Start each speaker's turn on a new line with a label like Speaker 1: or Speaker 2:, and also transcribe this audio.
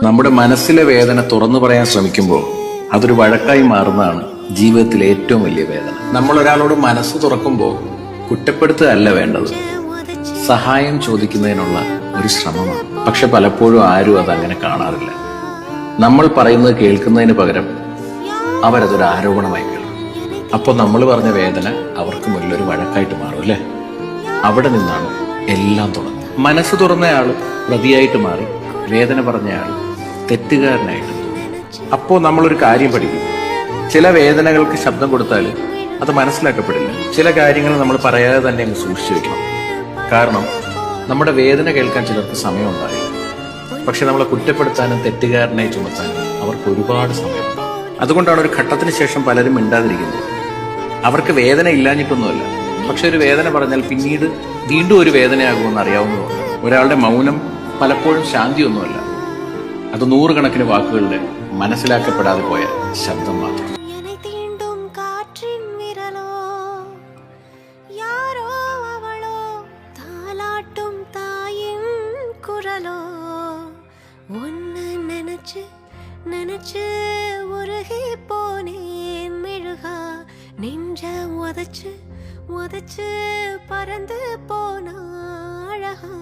Speaker 1: നമ്മുടെ മനസ്സിലെ വേദന തുറന്നു പറയാൻ ശ്രമിക്കുമ്പോൾ അതൊരു വഴക്കായി മാറുന്നതാണ് ജീവിതത്തിലെ ഏറ്റവും വലിയ വേദന. നമ്മൾ ഒരാളോട് മനസ്സ് തുറക്കുമ്പോൾ കുറ്റപ്പെടുത്തുകയല്ല വേണ്ടത്, സഹായം ചോദിക്കുന്നതിനുള്ള ഒരു ശ്രമമാണ്. പക്ഷെ പലപ്പോഴും ആരും അതങ്ങനെ കാണാറില്ല. നമ്മൾ പറയുന്നത് കേൾക്കുന്നതിന് പകരം അവരതൊരു ആരോപണമായി കേൾക്കും. അപ്പോൾ നമ്മൾ പറഞ്ഞ വേദന അവർക്ക് മുന്നിലൊരു വഴക്കായിട്ട് മാറും അല്ലേ? അവിടെ നിന്നാണ് എല്ലാം തുടങ്ങുന്നത്. മനസ്സ് തുറന്നയാൾ പ്രതിയായിട്ട് മാറി, വേദന പറഞ്ഞയാൾ തെറ്റുകാരനായിട്ട് തോന്നി. അപ്പോൾ നമ്മളൊരു കാര്യം പഠിക്കും, ചില വേദനകൾക്ക് ശബ്ദം കൊടുത്താൽ അത് മനസ്സിലാക്കപ്പെടില്ല. ചില കാര്യങ്ങൾ നമ്മൾ പറയാതെ തന്നെ അങ്ങ് സൂക്ഷിച്ചു വെക്കണം. കാരണം നമ്മുടെ വേദന കേൾക്കാൻ ചിലർക്ക് സമയം ഉണ്ടാവില്ല. പക്ഷെ നമ്മളെ കുറ്റപ്പെടുത്താനും തെറ്റുകാരനായി ചുമത്താനും അവർക്ക് ഒരുപാട് സമയമുണ്ട്. അതുകൊണ്ടാണ് ഒരു ഘട്ടത്തിന് ശേഷം പലരും മിണ്ടാതിരിക്കുന്നത്. അവർക്ക് വേദന ഇല്ലാഞ്ഞിട്ടൊന്നുമല്ല, പക്ഷെ ഒരു വേദന പറഞ്ഞാൽ പിന്നീട് വീണ്ടും ഒരു വേദനയാകുമെന്ന് അറിയാവുന്നതുകൊണ്ട്. ഒരാളുടെ മൗനം പലപ്പോഴും ശാന്തിയൊന്നുമല്ല, അത് നൂറുകണക്കിന് വാക്കുകളുടെ മനസ്സിലാക്കപ്പെടാതെ പോയ ശബ്ദം മാത്രം.
Speaker 2: நினைச்சு உருகி போனேன் மெழுகா, நெஞ்ச உதச்சு உதச்சு பறந்து போன அழகா.